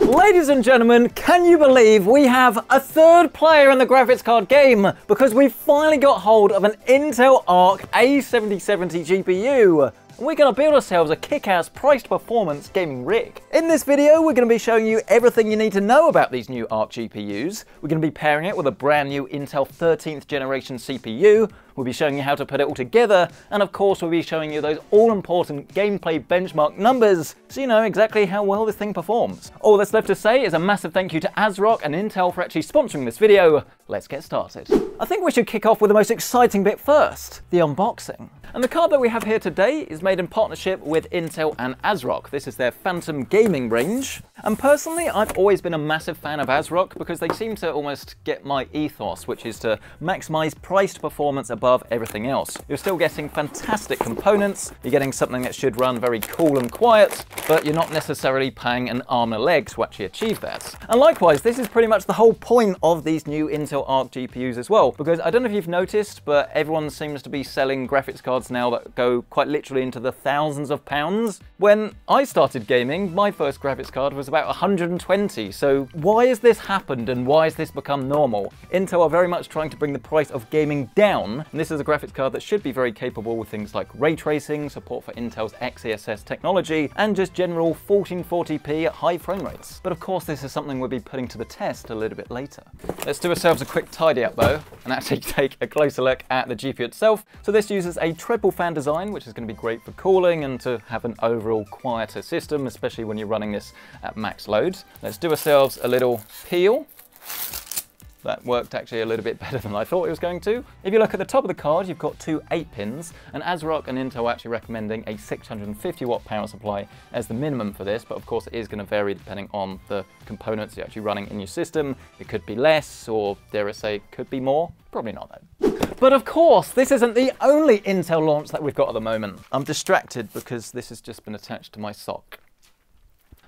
Ladies and gentlemen, can you believe we have a third player in the graphics card game? Because we finally got hold of an Intel Arc A770 GPU. And we're going to build ourselves a kick-ass priced performance gaming rig. In this video, we're going to be showing you everything you need to know about these new Arc GPUs. We're going to be pairing it with a brand new Intel 13th generation CPU. We'll be showing you how to put it all together, and of course we'll be showing you those all-important gameplay benchmark numbers, so you know exactly how well this thing performs. All that's left to say is a massive thank you to Asrock and Intel for actually sponsoring this video. Let's get started. I think we should kick off with the most exciting bit first, the unboxing. And the card that we have here today is made in partnership with Intel and Asrock. This is their Phantom gaming range. And personally, I've always been a massive fan of Asrock because they seem to almost get my ethos, which is to maximize priced performance above everything else. You're still getting fantastic components, you're getting something that should run very cool and quiet, but you're not necessarily paying an arm and a leg to actually achieve that. And likewise, this is pretty much the whole point of these new Intel Arc GPUs as well, because I don't know if you've noticed, but everyone seems to be selling graphics cards now that go quite literally into the thousands of pounds. When I started gaming, my first graphics card was about 120, so why has this happened and why has this become normal? Intel are very much trying to bring the price of gaming down, and this is a graphics card that should be very capable with things like ray tracing, support for Intel's XeSS technology, and just general 1440p at high frame rates. But of course this is something we'll be putting to the test a little bit later. Let's do ourselves a quick tidy up though, and actually take a closer look at the GPU itself. So this uses a triple fan design, which is going to be great for cooling and to have an overall quieter system, especially when you're running this at max loads. Let's do ourselves a little peel. That worked actually a little bit better than I thought it was going to. If you look at the top of the card, you've got two 8-pins, and Asrock and Intel are actually recommending a 650 watt power supply as the minimum for this, but of course it is going to vary depending on the components you're actually running in your system. It could be less, or dare I say, it could be more. Probably not though. But of course, this isn't the only Intel launch that we've got at the moment. I'm distracted because this has just been attached to my sock.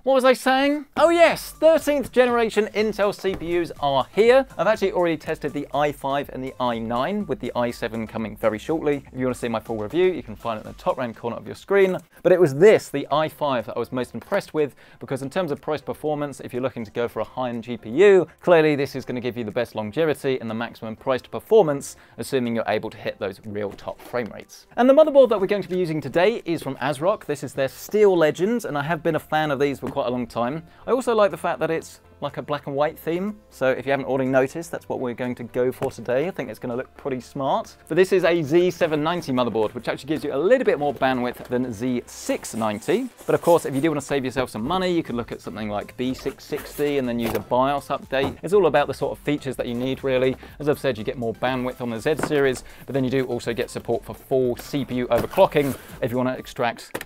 What was I saying? Oh yes, 13th generation Intel CPUs are here. I've actually already tested the i5 and the i9 with the i7 coming very shortly. If you want to see my full review, you can find it in the top right corner of your screen. But it was this, the i5, that I was most impressed with because in terms of price performance, if you're looking to go for a high-end GPU, clearly this is going to give you the best longevity and the maximum priced performance, assuming you're able to hit those real top frame rates. And the motherboard that we're going to be using today is from Asrock. This is their Steel Legends, and I have been a fan of these for quite a long time. I also like the fact that it's like a black and white theme, so if you haven't already noticed, that's what we're going to go for today. I think it's going to look pretty smart. But this is a Z790 motherboard, which actually gives you a little bit more bandwidth than Z690. But of course, if you do want to save yourself some money, you could look at something like B660 and then use a BIOS update. It's all about the sort of features that you need, really. As I've said, you get more bandwidth on the Z series, but then you do also get support for full CPU overclocking if you want to extract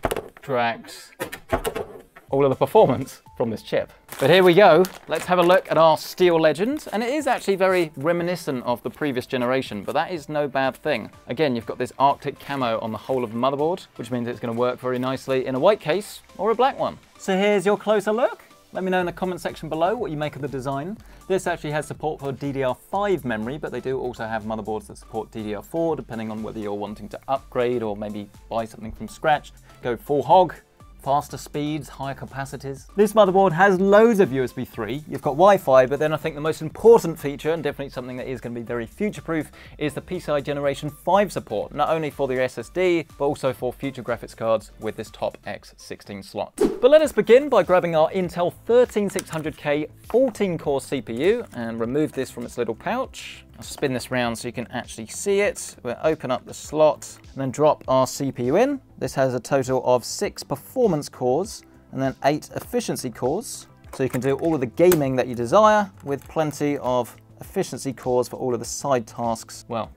all of the performance from this chip. But here we go. Let's have a look at our Steel Legend. And it is actually very reminiscent of the previous generation, but that is no bad thing. Again, you've got this Arctic camo on the whole of the motherboard, which means it's going to work very nicely in a white case or a black one. So here's your closer look. Let me know in the comment section below what you make of the design. This actually has support for DDR5 memory, but they do also have motherboards that support DDR4, depending on whether you're wanting to upgrade or maybe buy something from scratch. Go full hog. Faster speeds, higher capacities. This motherboard has loads of USB 3. You've got Wi-Fi, but then I think the most important feature, and definitely something that is going to be very future-proof, is the PCI Generation 5 support, not only for the SSD, but also for future graphics cards with this top X16 slot. But let us begin by grabbing our Intel 13600K 14-core CPU and remove this from its little pouch. I'll spin this round so you can actually see it. We'll open up the slot and then drop our CPU in. This has a total of 6 performance cores and then 8 efficiency cores. So you can do all of the gaming that you desire with plenty of efficiency cores for all of the side tasks, well,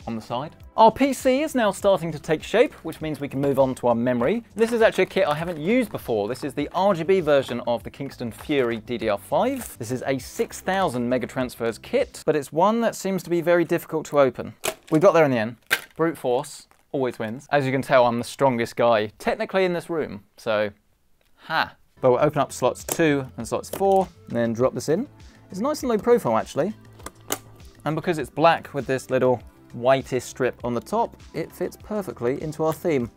on the side. Our PC is now starting to take shape, which means we can move on to our memory. This is actually a kit I haven't used before. This is the RGB version of the Kingston Fury DDR5. This is a 6000 megatransfers kit, but it's one that seems to be very difficult to open. We got there in the end. Brute force always wins. As you can tell, I'm the strongest guy technically in this room, so ha. But we'll open up slots 2 and slots 4, and then drop this in. It's nice and low profile actually. And because it's black with this little whitish strip on the top, it fits perfectly into our theme.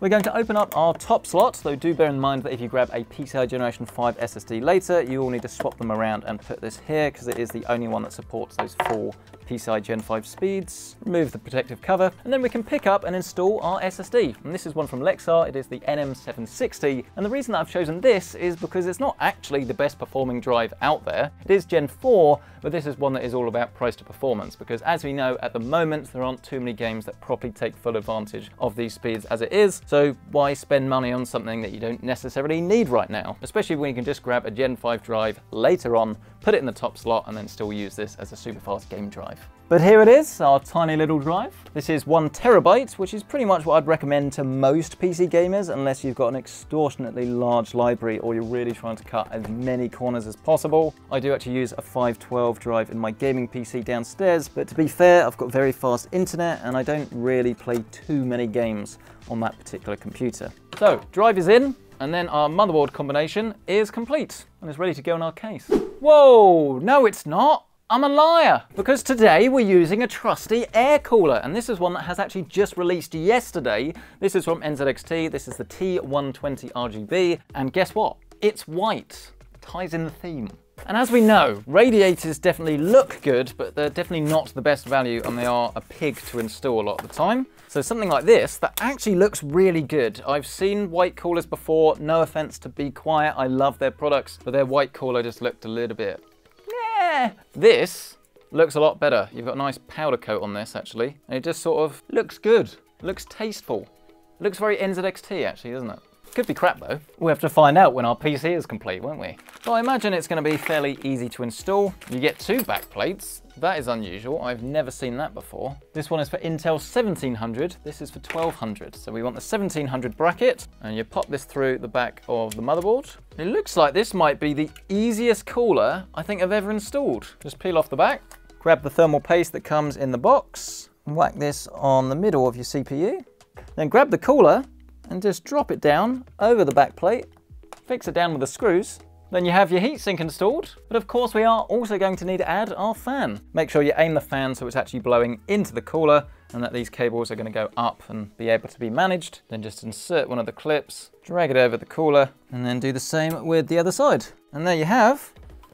We're going to open up our top slot, though do bear in mind that if you grab a PCI Generation 5 SSD later, you will need to swap them around and put this here because it is the only one that supports those 4 PCI Gen 5 speeds. Remove the protective cover, and then we can pick up and install our SSD. And this is one from Lexar, it is the NM760, and the reason that I've chosen this is because it's not actually the best performing drive out there. It is Gen 4, but this is one that is all about price to performance, because as we know, at the moment, there aren't too many games that properly take full advantage of these speeds as it is, so why spend money on something that you don't necessarily need right now? Especially when you can just grab a Gen 5 drive later on, put it in the top slot, and then still use this as a super fast game drive. But here it is, our tiny little drive. This is 1 terabyte, which is pretty much what I'd recommend to most PC gamers, unless you've got an extortionately large library or you're really trying to cut as many corners as possible. I do actually use a 512 drive in my gaming PC downstairs, but to be fair, I've got very fast internet and I don't really play too many games on that particular computer. So, drive is in, and then our motherboard combination is complete and is ready to go in our case. Whoa, no it's not. I'm a liar, because today we're using a trusty air cooler, and this is one that has actually just released yesterday. This is from NZXT, this is the T120 RGB, and guess what? It's white. Ties in the theme. And as we know, radiators definitely look good, but they're definitely not the best value, and they are a pig to install a lot of the time. So something like this, that actually looks really good. I've seen white coolers before, no offense to Be Quiet, I love their products, but their white cooler just looked a little bit, this looks a lot better. You've got a nice powder coat on this actually, and it just sort of looks good, looks tasteful. It looks very NZXT actually, doesn't it? Could be crap though. We'll have to find out when our PC is complete, won't we? So I imagine it's going to be fairly easy to install. You get 2 back plates. That is unusual. I've never seen that before. This one is for Intel 1700. This is for 1200. So we want the 1700 bracket, and you pop this through the back of the motherboard. It looks like this might be the easiest cooler I think I've ever installed. Just peel off the back, grab the thermal paste that comes in the box, and whack this on the middle of your CPU. Then grab the cooler and just drop it down over the back plate, fix it down with the screws. Then you have your heatsink installed, but of course we are also going to need to add our fan. Make sure you aim the fan so it's actually blowing into the cooler and that these cables are going to go up and be able to be managed. Then just insert one of the clips, drag it over the cooler, and then do the same with the other side. And there you have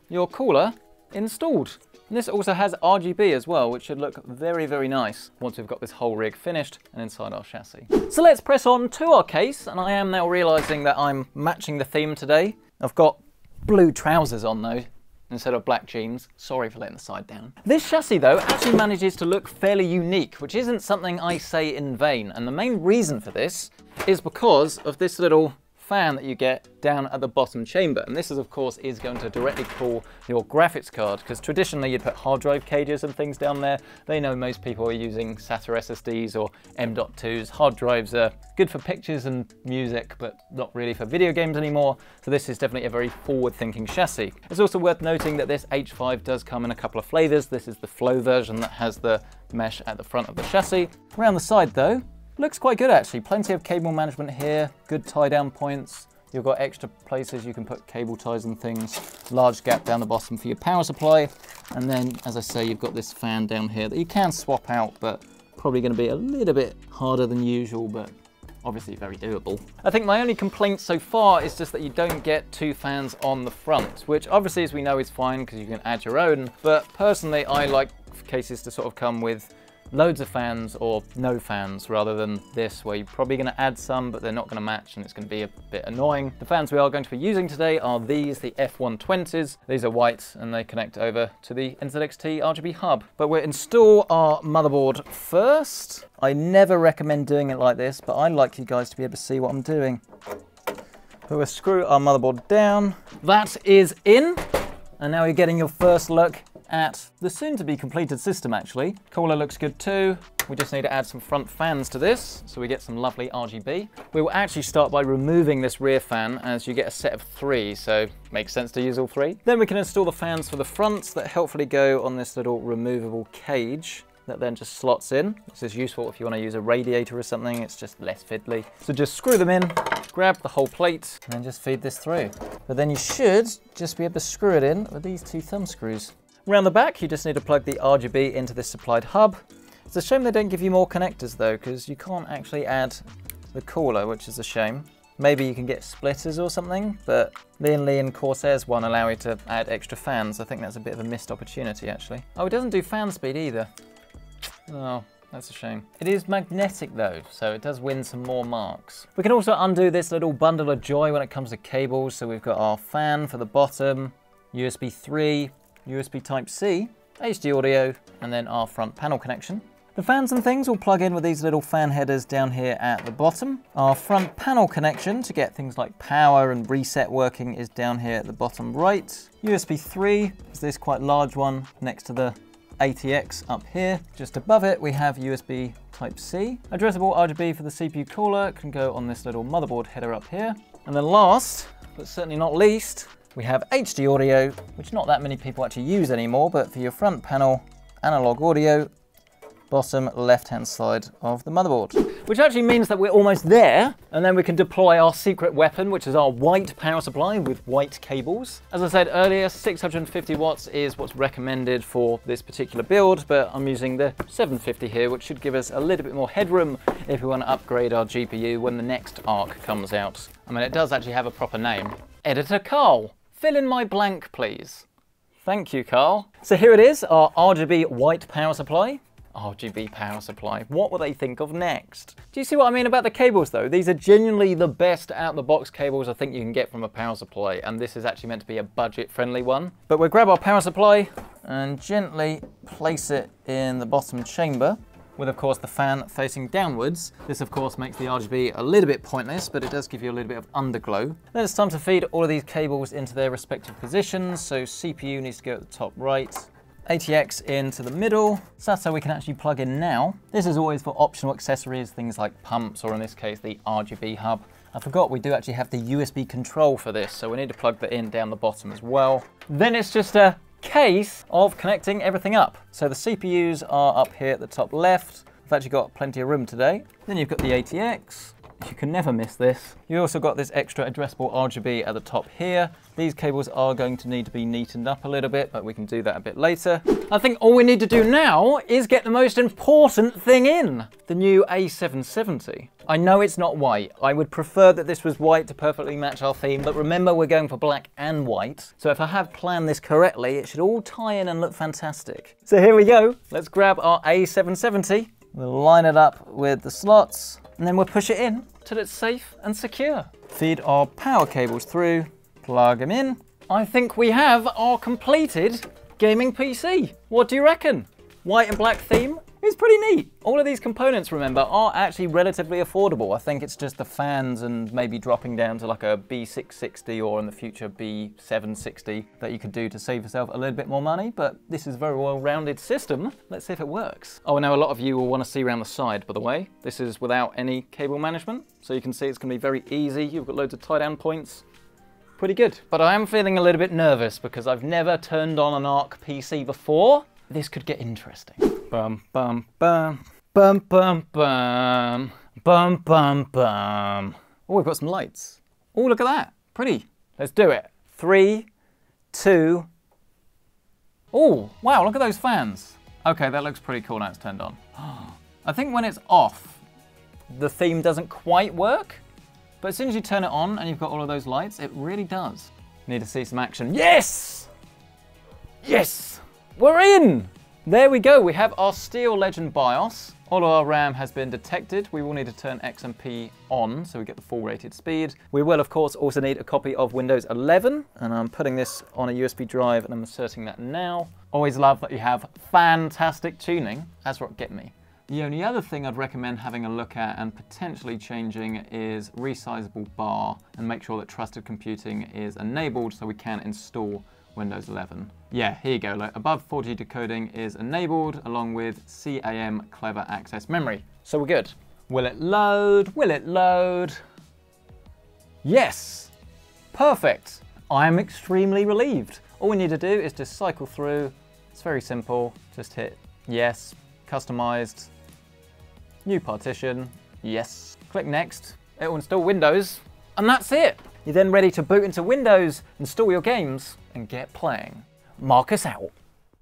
your cooler installed. And this also has RGB as well, which should look very, very nice once we've got this whole rig finished and inside our chassis. So let's press on to our case, and I am now realizing that I'm matching the theme today. I've got blue trousers on though, instead of black jeans. Sorry for letting the side down. This chassis though actually manages to look fairly unique, which isn't something I say in vain. And the main reason for this is because of this little fan that you get down at the bottom chamber, and this is of course is going to directly cool your graphics card, because traditionally you'd put hard drive cages and things down there. They know most people are using SATA SSDs or M.2s. Hard drives are good for pictures and music, but not really for video games anymore, so this is definitely a very forward-thinking chassis. It's also worth noting that this H5 does come in a couple of flavors. This is the Flow version that has the mesh at the front of the chassis. Around the side though, looks quite good actually. Plenty of cable management here, good tie down points. You've got extra places you can put cable ties and things. Large gap down the bottom for your power supply. And then, as I say, you've got this fan down here that you can swap out, but probably going to be a little bit harder than usual, but obviously very doable. I think my only complaint so far is just that you don't get 2 fans on the front, which obviously as we know is fine because you can add your own. But personally, I like cases to sort of come with loads of fans or no fans, rather than this where you're probably going to add some but they're not going to match and it's going to be a bit annoying. The fans we are going to be using today are these, the F120s. These are white and they connect over to the NZXT RGB hub. But we'll install our motherboard first. I never recommend doing it like this, but I like you guys to be able to see what I'm doing. So we'll screw our motherboard down. That is in, and now you're getting your first look at the soon-to-be completed system actually. Cooler looks good too. We just need to add some front fans to this so we get some lovely RGB. We will actually start by removing this rear fan, as you get a set of 3, so makes sense to use all 3. Then we can install the fans for the fronts that helpfully go on this little removable cage that then just slots in. This is useful if you want to use a radiator or something, it's just less fiddly. So just screw them in, grab the whole plate, and then just feed this through. But then you should just be able to screw it in with these 2 thumb screws. Around the back, you just need to plug the RGB into this supplied hub. It's a shame they don't give you more connectors though, because you can't actually add the cooler, which is a shame. Maybe you can get splitters or something, but Lee and Corsair's one allow you to add extra fans. I think that's a bit of a missed opportunity, actually. Oh, it doesn't do fan speed either. Oh, that's a shame. It is magnetic though, so it does win some more marks. We can also undo this little bundle of joy when it comes to cables. So we've got our fan for the bottom, USB 3, USB Type-C, HD audio, and then our front panel connection. The fans and things will plug in with these little fan headers down here at the bottom. Our front panel connection to get things like power and reset working is down here at the bottom right. USB 3 is this quite large one next to the ATX up here. Just above it we have USB Type-C. Addressable RGB for the CPU cooler can go on this little motherboard header up here. And then last, but certainly not least, we have HD audio, which not that many people actually use anymore, but for your front panel analog audio, bottom left-hand side of the motherboard. Which actually means that we're almost there, and then we can deploy our secret weapon, which is our white power supply with white cables. As I said earlier, 650 watts is what's recommended for this particular build, but I'm using the 750 here, which should give us a little bit more headroom if we want to upgrade our GPU when the next Arc comes out. I mean, it does actually have a proper name. Editor Carl, fill in my blank, please. Thank you, Carl. So here it is, our RGB white power supply. RGB power supply. What will they think of next? Do you see what I mean about the cables though? These are genuinely the best out-the-box cables I think you can get from a power supply, and this is actually meant to be a budget-friendly one. But we'll grab our power supply and gently place it in the bottom chamber, with of course the fan facing downwards. This of course makes the RGB a little bit pointless, but it does give you a little bit of underglow. Then it's time to feed all of these cables into their respective positions. So CPU needs to go at the top right, ATX into the middle. So that's how we can actually plug in now. This is always for optional accessories, things like pumps, or in this case, the RGB hub. I forgot we do actually have the USB control for this, so we need to plug that in down the bottom as well. Then it's just a case of connecting everything up. So the CPUs are up here at the top left. We've actually got plenty of room today. Then you've got the ATX. You can never miss this. You also got this extra addressable RGB at the top here. These cables are going to need to be neatened up a little bit, but we can do that a bit later. I think all we need to do now is get the most important thing in, the new A770. I know it's not white. I would prefer that this was white to perfectly match our theme, but remember we're going for black and white. So if I have planned this correctly, it should all tie in and look fantastic. So here we go. Let's grab our A770. We'll line it up with the slots, and then we'll push it in till it's safe and secure. Feed our power cables through, plug them in. I think we have our completed gaming PC. What do you reckon? White and black theme? It's pretty neat. All of these components, remember, are actually relatively affordable. I think it's just the fans and maybe dropping down to like a B660 or in the future B760 that you could do to save yourself a little bit more money, but this is a very well-rounded system. Let's see if it works. Oh, I know a lot of you will want to see around the side, by the way. This is without any cable management, so you can see it's going to be very easy. You've got loads of tie-down points. Pretty good. But I am feeling a little bit nervous because I've never turned on an Arc PC before. This could get interesting. Bum, bum, bum. Bum, bum, bum. Bum, bum, bum. Oh, we've got some lights. Oh, look at that. Pretty. Let's do it. 3, 2. Oh, wow, look at those fans. Okay, that looks pretty cool now it's turned on. I think when it's off, the theme doesn't quite work. But as soon as you turn it on and you've got all of those lights, it really does. Need to see some action. Yes! Yes! We're in! There we go, we have our Steel Legend BIOS. All of our RAM has been detected. We will need to turn XMP on so we get the full rated speed. We will of course also need a copy of Windows 11, and I'm putting this on a USB drive and I'm inserting that now. Always love that you have fantastic tuning. Asrock get me. The only other thing I'd recommend having a look at and potentially changing is resizable bar, and make sure that trusted computing is enabled so we can install Windows 11. Yeah, here you go, look, above 4G decoding is enabled along with CAM clever access memory. So we're good. Will it load? Will it load? Yes, perfect. I am extremely relieved. All we need to do is just cycle through. It's very simple. Just hit yes, customized, new partition, yes. Click next, it will install Windows, and that's it. You're then ready to boot into Windows, install your games, and get playing. Mark us out.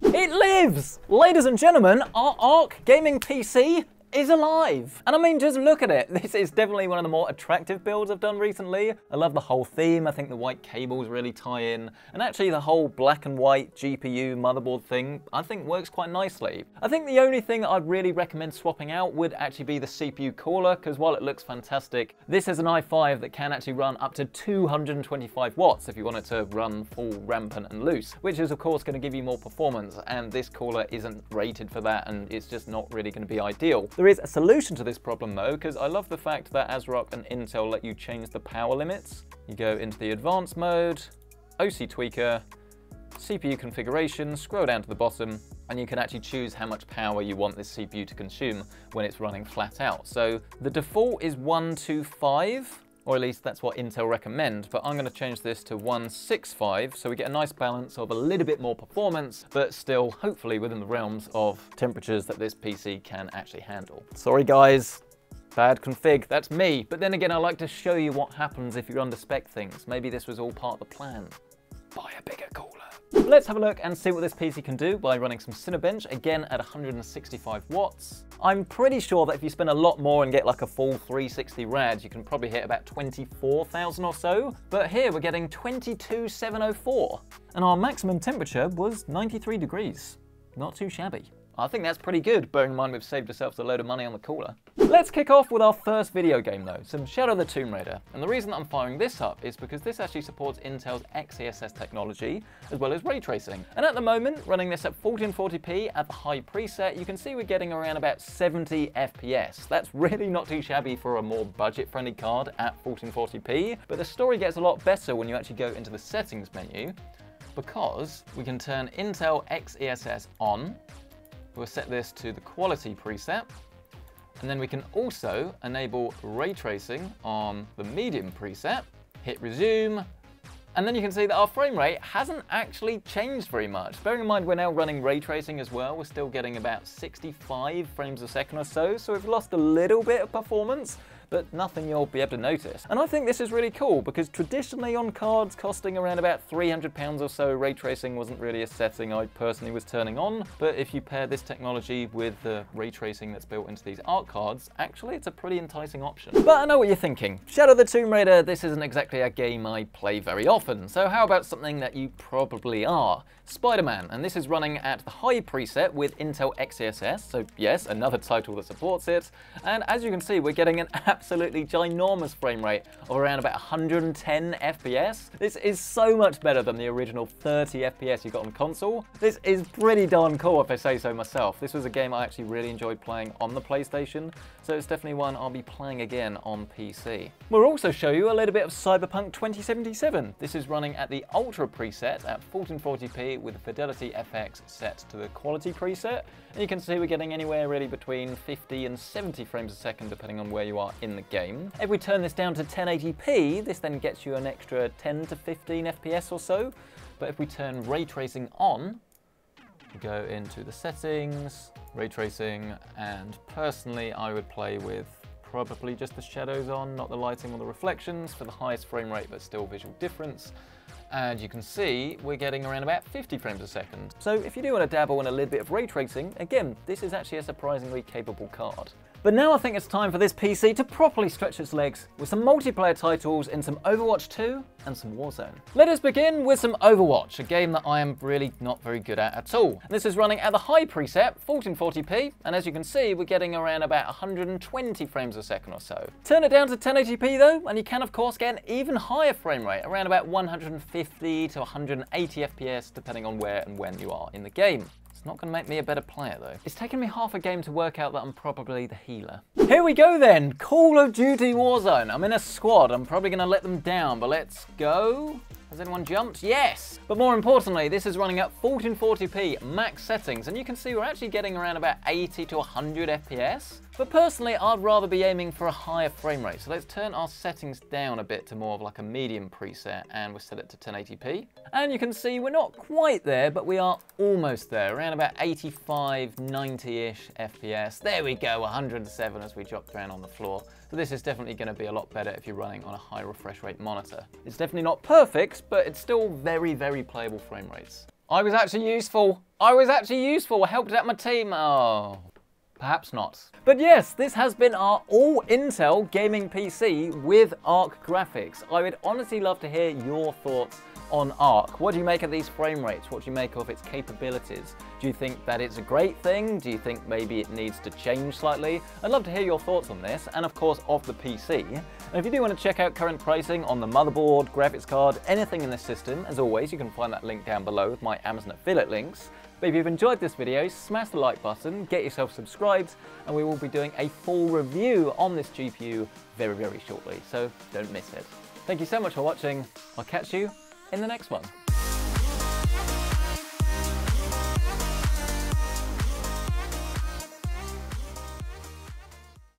It lives! Ladies and gentlemen, our Arc gaming PC is alive. And I mean, just look at it. This is definitely one of the more attractive builds I've done recently. I love the whole theme. I think the white cables really tie in. And actually the whole black and white GPU motherboard thing, I think works quite nicely. I think the only thing that I'd really recommend swapping out would actually be the CPU cooler, because while it looks fantastic, this is an i5 that can actually run up to 225 watts if you want it to run full rampant and loose, which is of course going to give you more performance, and this cooler isn't rated for that, and it's just not really going to be ideal. There is a solution to this problem though, because I love the fact that Asrock and Intel let you change the power limits. You go into the advanced mode, OC tweaker, CPU configuration, scroll down to the bottom, and you can actually choose how much power you want this CPU to consume when it's running flat out. So the default is 125, or at least that's what Intel recommend, but I'm going to change this to 165, so we get a nice balance of a little bit more performance, but still hopefully within the realms of temperatures that this PC can actually handle. Sorry guys, bad config, that's me. But then again, I like to show you what happens if you underspec things. Maybe this was all part of the plan. Buy a bigger cooler. Let's have a look and see what this PC can do by running some Cinebench, again at 165 watts. I'm pretty sure that if you spend a lot more and get like a full 360 rads, you can probably hit about 24,000 or so. But here we're getting 22,704. And our maximum temperature was 93 degrees. Not too shabby. I think that's pretty good, bearing in mind we've saved ourselves a load of money on the cooler. Let's kick off with our first video game though, some Shadow of the Tomb Raider. And the reason I'm firing this up is because this actually supports Intel's XeSS technology, as well as ray tracing. And at the moment, running this at 1440p at the high preset, you can see we're getting around about 70 FPS. That's really not too shabby for a more budget-friendly card at 1440p, but the story gets a lot better when you actually go into the settings menu, because we can turn Intel XeSS on. We'll set this to the quality preset, and then we can also enable ray tracing on the medium preset, hit resume, and then you can see that our frame rate hasn't actually changed very much. Bearing in mind we're now running ray tracing as well, we're still getting about 65 frames a second or so, so we've lost a little bit of performance, but nothing you'll be able to notice. And I think this is really cool, because traditionally on cards costing around about £300 or so, ray tracing wasn't really a setting I personally was turning on. But if you pair this technology with the ray tracing that's built into these Arc cards, actually it's a pretty enticing option. But I know what you're thinking. Shadow of the Tomb Raider, this isn't exactly a game I play very often, so how about something that you probably are? Spider-Man, and this is running at the high preset with Intel XeSS, so yes, another title that supports it. And as you can see, we're getting an absolutely ginormous frame rate of around about 110 FPS. This is so much better than the original 30 FPS you got on console. This is pretty darn cool if I say so myself. This was a game I actually really enjoyed playing on the PlayStation, so it's definitely one I'll be playing again on PC. We'll also show you a little bit of Cyberpunk 2077. This is running at the Ultra preset at 1440p with the Fidelity FX set to the quality preset. And you can see we're getting anywhere really between 50 and 70 frames a second depending on where you are in the game. If we turn this down to 1080p, this then gets you an extra 10 to 15 FPS or so. But if we turn ray tracing on, we go into the settings, ray tracing, and personally I would play with probably just the shadows on, not the lighting or the reflections, for the highest frame rate but still visual difference. And you can see we're getting around about 50 frames a second. So if you do want to dabble in a little bit of ray tracing, again, this is actually a surprisingly capable card. But now I think it's time for this PC to properly stretch its legs with some multiplayer titles in some Overwatch 2 and some Warzone. Let us begin with some Overwatch, a game that I am really not very good at all. And this is running at the high preset, 1440p, and as you can see, we're getting around about 120 frames a second or so. Turn it down to 1080p though, and you can of course get an even higher frame rate, around about 150 to 180 FPS, depending on where and when you are in the game. It's not going to make me a better player though. It's taken me half a game to work out that I'm probably the healer. Here we go then, Call of Duty Warzone. I'm in a squad, I'm probably going to let them down, but let's go. Has anyone jumped? Yes! But more importantly, this is running at 1440p max settings, and you can see we're actually getting around about 80 to 100 FPS. But personally, I'd rather be aiming for a higher frame rate, so let's turn our settings down a bit to more of like a medium preset, and we'll set it to 1080p. And you can see we're not quite there, but we are almost there, around about 85, 90-ish FPS. There we go, 107 as we drop down on the floor. So this is definitely going to be a lot better if you're running on a high refresh rate monitor. It's definitely not perfect, but it's still very, very playable frame rates. I was actually useful. I helped out my team. Oh. Perhaps not. But yes, this has been our all-Intel gaming PC with Arc graphics. I would honestly love to hear your thoughts on Arc. What do you make of these frame rates? What do you make of its capabilities? Do you think that it's a great thing? Do you think maybe it needs to change slightly? I'd love to hear your thoughts on this, and of course of the PC. And if you do want to check out current pricing on the motherboard, graphics card, anything in this system, as always, you can find that link down below with my Amazon affiliate links. But if you've enjoyed this video, smash the like button, get yourself subscribed, and we will be doing a full review on this GPU very, very shortly, so don't miss it. Thank you so much for watching. I'll catch you in the next one.